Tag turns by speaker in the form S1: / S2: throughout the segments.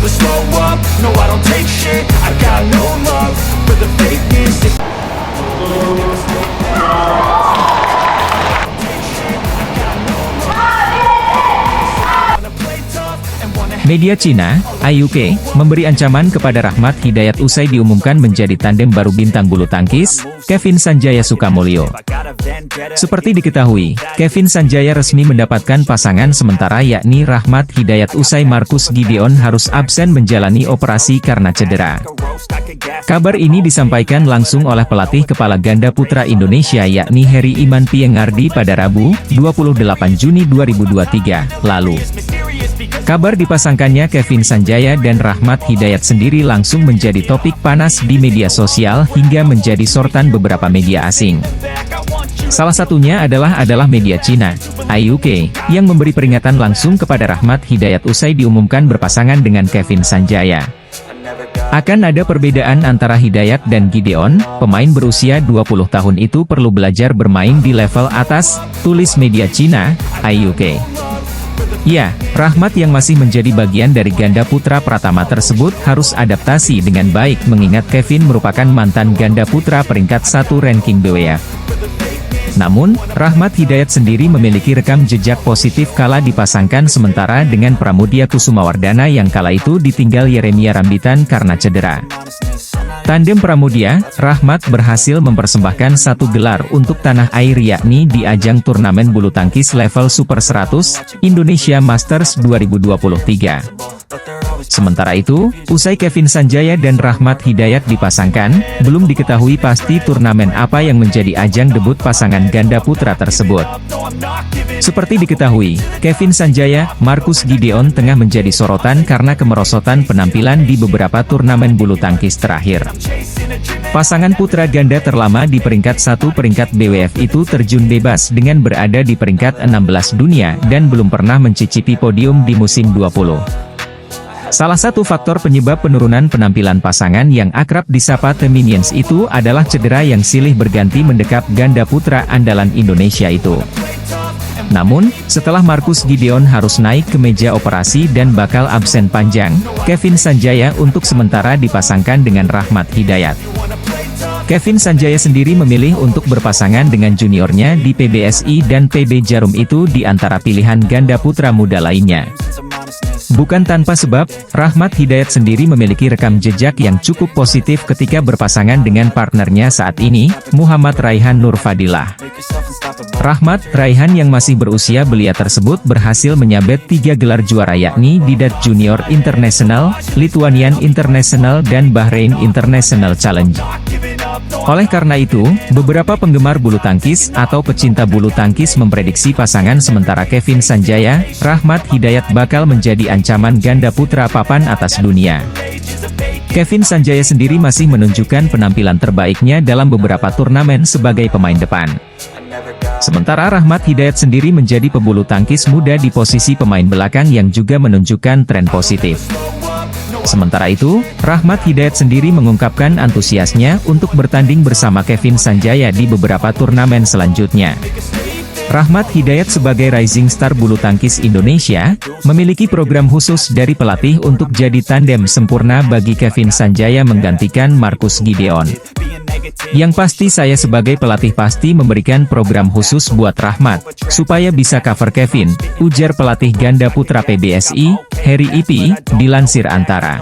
S1: never slow up, no I don't take shit. I got no love for the fakeness.
S2: Media Cina, IUK, memberi ancaman kepada Rahmat Hidayat usai diumumkan menjadi tandem baru bintang bulu tangkis, Kevin Sanjaya Sukamulyo. Seperti diketahui, Kevin Sanjaya resmi mendapatkan pasangan sementara yakni Rahmat Hidayat usai Marcus Gideon harus absen menjalani operasi karena cedera. Kabar ini disampaikan langsung oleh pelatih kepala ganda putra Indonesia yakni Heri Iman Piengardi pada Rabu, 28 Juni 2023, lalu. Kabar dipasangkannya Kevin Sanjaya dan Rahmat Hidayat sendiri langsung menjadi topik panas di media sosial hingga menjadi sorotan beberapa media asing. Salah satunya adalah media Cina, IUK, yang memberi peringatan langsung kepada Rahmat Hidayat usai diumumkan berpasangan dengan Kevin Sanjaya. Akan ada perbedaan antara Hidayat dan Gideon, pemain berusia 20 tahun itu perlu belajar bermain di level atas, tulis media Cina, IUK. Ya, Rahmat yang masih menjadi bagian dari ganda putra Pratama tersebut harus adaptasi dengan baik mengingat Kevin merupakan mantan ganda putra peringkat 1 ranking BWF. Namun, Rahmat Hidayat sendiri memiliki rekam jejak positif kala dipasangkan sementara dengan Pramudia Kusumawardana yang kala itu ditinggal Yeremia Rambitan karena cedera. Tandem Pramudia, Rahmat berhasil mempersembahkan satu gelar untuk tanah air yakni di ajang turnamen bulu tangkis level Super 100, Indonesia Masters 2023. Sementara itu, usai Kevin Sanjaya dan Rahmat Hidayat dipasangkan, belum diketahui pasti turnamen apa yang menjadi ajang debut pasangan ganda putra tersebut. Seperti diketahui, Kevin Sanjaya, Marcus Gideon tengah menjadi sorotan karena kemerosotan penampilan di beberapa turnamen bulu tangkis terakhir. Pasangan putra ganda terlama di peringkat 1 peringkat BWF itu terjun bebas dengan berada di peringkat 16 dunia dan belum pernah mencicipi podium di musim 20. Salah satu faktor penyebab penurunan penampilan pasangan yang akrab disapa The Minions itu adalah cedera yang silih berganti mendekap ganda putra andalan Indonesia itu. Namun, setelah Marcus Gideon harus naik ke meja operasi dan bakal absen panjang, Kevin Sanjaya untuk sementara dipasangkan dengan Rahmat Hidayat. Kevin Sanjaya sendiri memilih untuk berpasangan dengan juniornya di PBSI dan PB Jarum itu di antara pilihan ganda putra muda lainnya. Bukan tanpa sebab, Rahmat Hidayat sendiri memiliki rekam jejak yang cukup positif ketika berpasangan dengan partnernya saat ini, Muhammad Raihan Nur Fadilah. Rahmat Raihan yang masih berusia belia tersebut berhasil menyabet 3 gelar juara yakni Didat Junior International, Lithuanian International dan Bahrain International Challenge. Oleh karena itu, beberapa penggemar bulu tangkis atau pecinta bulu tangkis memprediksi pasangan sementara Kevin Sanjaya, Rahmat Hidayat bakal menjadi ancaman ganda putra papan atas dunia. Kevin Sanjaya sendiri masih menunjukkan penampilan terbaiknya dalam beberapa turnamen sebagai pemain depan. Sementara Rahmat Hidayat sendiri menjadi pebulu tangkis muda di posisi pemain belakang yang juga menunjukkan tren positif. Sementara itu, Rahmat Hidayat sendiri mengungkapkan antusiasnya untuk bertanding bersama Kevin Sanjaya di beberapa turnamen selanjutnya. Rahmat Hidayat sebagai rising star bulu tangkis Indonesia, memiliki program khusus dari pelatih untuk jadi tandem sempurna bagi Kevin Sanjaya menggantikan Marcus Gideon. Yang pasti saya sebagai pelatih pasti memberikan program khusus buat Rahmat, supaya bisa cover Kevin, ujar pelatih ganda putra PBSI, Heri Ipi, dilansir Antara.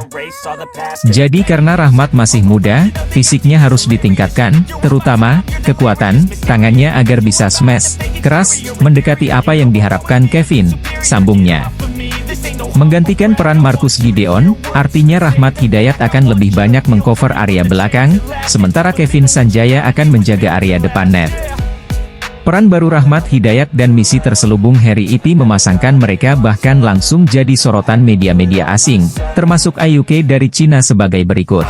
S2: Jadi karena Rahmat masih muda, fisiknya harus ditingkatkan, terutama, kekuatan, tangannya agar bisa smash, keras, mendekati apa yang diharapkan Kevin, sambungnya. Menggantikan peran Marcus Gideon, artinya Rahmat Hidayat akan lebih banyak mengcover area belakang, sementara Kevin Sanjaya akan menjaga area depan net. Peran baru Rahmat Hidayat dan misi terselubung Heri Ipi memasangkan mereka bahkan langsung jadi sorotan media-media asing, termasuk IUK dari Cina sebagai berikut.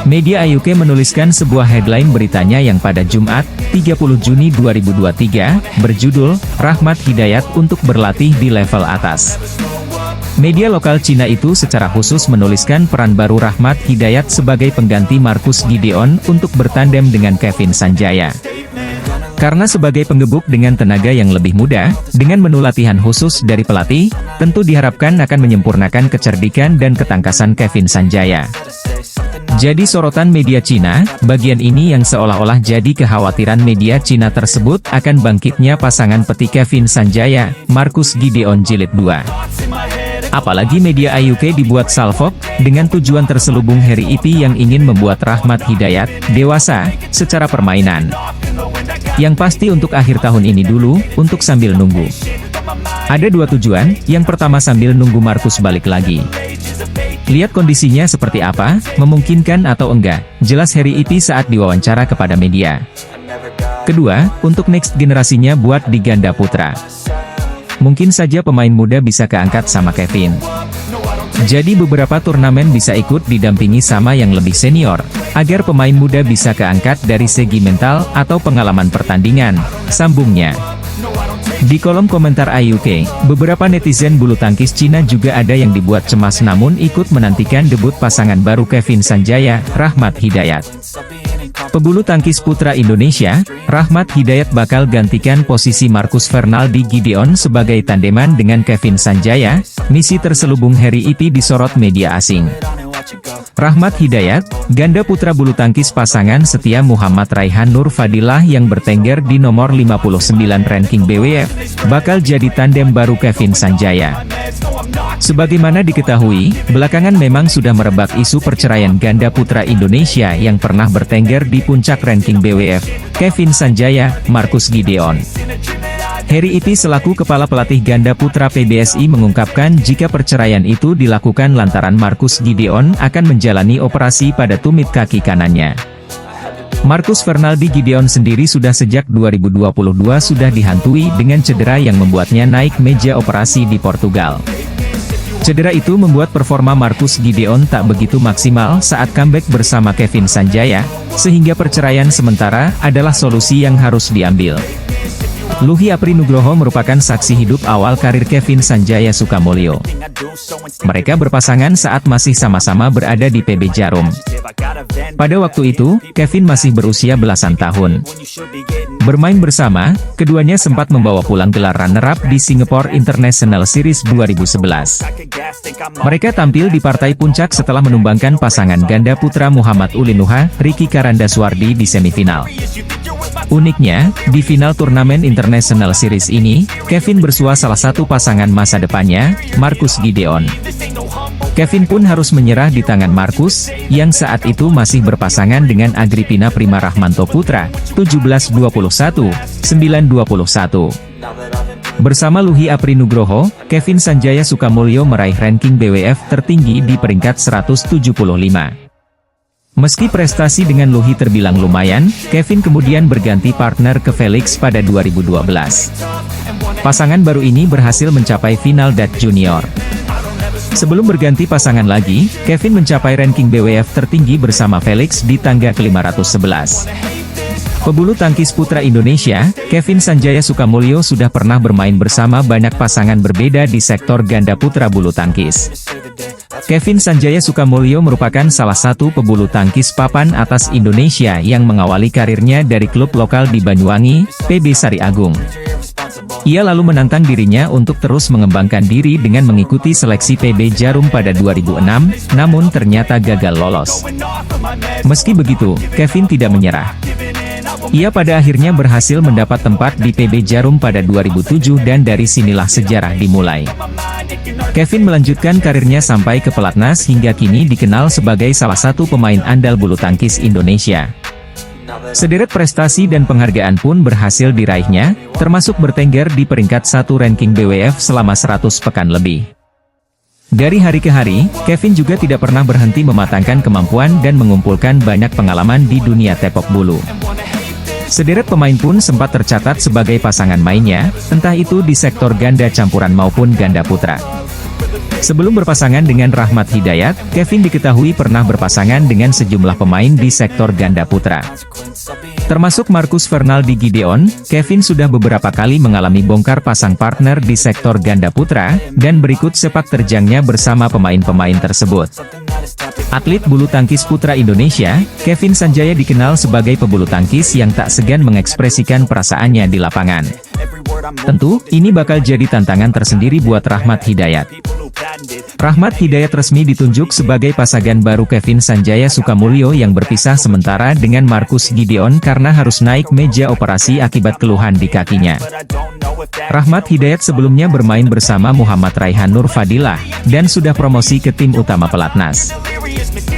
S2: Media IUK menuliskan sebuah headline beritanya yang pada Jumat, 30 Juni 2023, berjudul, Rahmat Hidayat untuk berlatih di level atas. Media lokal Cina itu secara khusus menuliskan peran baru Rahmat Hidayat sebagai pengganti Marcus Gideon untuk bertandem dengan Kevin Sanjaya. Karena sebagai penggebuk dengan tenaga yang lebih muda, dengan menu latihan khusus dari pelatih, tentu diharapkan akan menyempurnakan kecerdikan dan ketangkasan Kevin Sanjaya. Jadi sorotan media Cina, bagian ini yang seolah-olah jadi kekhawatiran media Cina tersebut akan bangkitnya pasangan petik Kevin Sanjaya, Marcus Gideon Jilid 2. Apalagi media IUK dibuat salfok, dengan tujuan terselubung Harry Ipi yang ingin membuat Rahmat Hidayat dewasa secara permainan. Yang pasti untuk akhir tahun ini dulu, untuk sambil nunggu. Ada dua tujuan, yang pertama sambil nunggu Marcus balik lagi. Lihat kondisinya seperti apa, memungkinkan atau enggak, jelas Harry Ipi saat diwawancara kepada media. Kedua, untuk next generasinya buat di ganda putra. Mungkin saja pemain muda bisa keangkat sama Kevin. Jadi beberapa turnamen bisa ikut didampingi sama yang lebih senior, agar pemain muda bisa keangkat dari segi mental atau pengalaman pertandingan, sambungnya. Di kolom komentar IUK, beberapa netizen bulu tangkis Cina juga ada yang dibuat cemas namun ikut menantikan debut pasangan baru Kevin Sanjaya, Rahmat Hidayat. Pebulu tangkis putra Indonesia, Rahmat Hidayat bakal gantikan posisi Marcus Fernaldi Gideon sebagai tandeman dengan Kevin Sanjaya. Misi terselubung Harry Ipi disorot media asing. Rahmat Hidayat, ganda putra bulu tangkis pasangan setia Muhammad Raihan Nur Fadilah yang bertengger di nomor 59 ranking BWF, bakal jadi tandem baru Kevin Sanjaya. Sebagaimana diketahui, belakangan memang sudah merebak isu perceraian ganda putra Indonesia yang pernah bertengger di puncak ranking BWF, Kevin Sanjaya, Marcus Gideon. Harry Ipi selaku kepala pelatih ganda putra PBSI mengungkapkan jika perceraian itu dilakukan lantaran Marcus Gideon akan menjalani operasi pada tumit kaki kanannya. Marcus Fernaldi Gideon sendiri sudah sejak 2022 sudah dihantui dengan cedera yang membuatnya naik meja operasi di Portugal. Cedera itu membuat performa Marcus Gideon tak begitu maksimal saat comeback bersama Kevin Sanjaya, sehingga perceraian sementara adalah solusi yang harus diambil. Luhi Apri Nugroho merupakan saksi hidup awal karir Kevin Sanjaya Sukamulyo. Mereka berpasangan saat masih sama-sama berada di PB Jarum. Pada waktu itu, Kevin masih berusia belasan tahun. Bermain bersama, keduanya sempat membawa pulang gelar runner-up di Singapore International Series 2011. Mereka tampil di partai puncak setelah menumbangkan pasangan ganda putra Muhammad Ulinuha, Ricky Karandaswardi di semifinal. Uniknya, di final turnamen International Series ini, Kevin bersua salah satu pasangan masa depannya, Marcus Gideon. Kevin pun harus menyerah di tangan Marcus, yang saat itu masih berpasangan dengan Agripina Prima Rahmanto Putra, 17-21, 9-21. Bersama Luhi Apri Nugroho, Kevin Sanjaya Sukamulyo meraih ranking BWF tertinggi di peringkat 175. Meski prestasi dengan Luhi terbilang lumayan, Kevin kemudian berganti partner ke Felix pada 2012. Pasangan baru ini berhasil mencapai final DAT Junior. Sebelum berganti pasangan lagi, Kevin mencapai ranking BWF tertinggi bersama Felix di tangga ke-511. Pebulu tangkis putra Indonesia, Kevin Sanjaya Sukamulyo sudah pernah bermain bersama banyak pasangan berbeda di sektor ganda putra bulu tangkis. Kevin Sanjaya Sukamulyo merupakan salah satu pebulu tangkis papan atas Indonesia yang mengawali karirnya dari klub lokal di Banyuwangi, PB Sari Agung. Ia lalu menantang dirinya untuk terus mengembangkan diri dengan mengikuti seleksi PB Jarum pada 2006, namun ternyata gagal lolos. Meski begitu, Kevin tidak menyerah. Ia pada akhirnya berhasil mendapat tempat di PB Jarum pada 2007 dan dari sinilah sejarah dimulai. Kevin melanjutkan karirnya sampai ke pelatnas hingga kini dikenal sebagai salah satu pemain andal bulu tangkis Indonesia. Sederet prestasi dan penghargaan pun berhasil diraihnya, termasuk bertengger di peringkat 1 ranking BWF selama 100 pekan lebih. Dari hari ke hari, Kevin juga tidak pernah berhenti mematangkan kemampuan dan mengumpulkan banyak pengalaman di dunia tepok bulu. Sederet pemain pun sempat tercatat sebagai pasangan mainnya, entah itu di sektor ganda campuran maupun ganda putra. Sebelum berpasangan dengan Rahmat Hidayat, Kevin diketahui pernah berpasangan dengan sejumlah pemain di sektor ganda putra. Termasuk Marcus Fernaldi Gideon, Kevin sudah beberapa kali mengalami bongkar pasang partner di sektor ganda putra, dan berikut sepak terjangnya bersama pemain-pemain tersebut. Atlet bulu tangkis putra Indonesia, Kevin Sanjaya dikenal sebagai pebulu tangkis yang tak segan mengekspresikan perasaannya di lapangan. Tentu, ini bakal jadi tantangan tersendiri buat Rahmat Hidayat. Rahmat Hidayat resmi ditunjuk sebagai pasangan baru Kevin Sanjaya Sukamulyo yang berpisah sementara dengan Marcus Gideon karena harus naik meja operasi akibat keluhan di kakinya. Rahmat Hidayat sebelumnya bermain bersama Muhammad Raihan Nur Fadilah, dan sudah promosi ke tim utama pelatnas.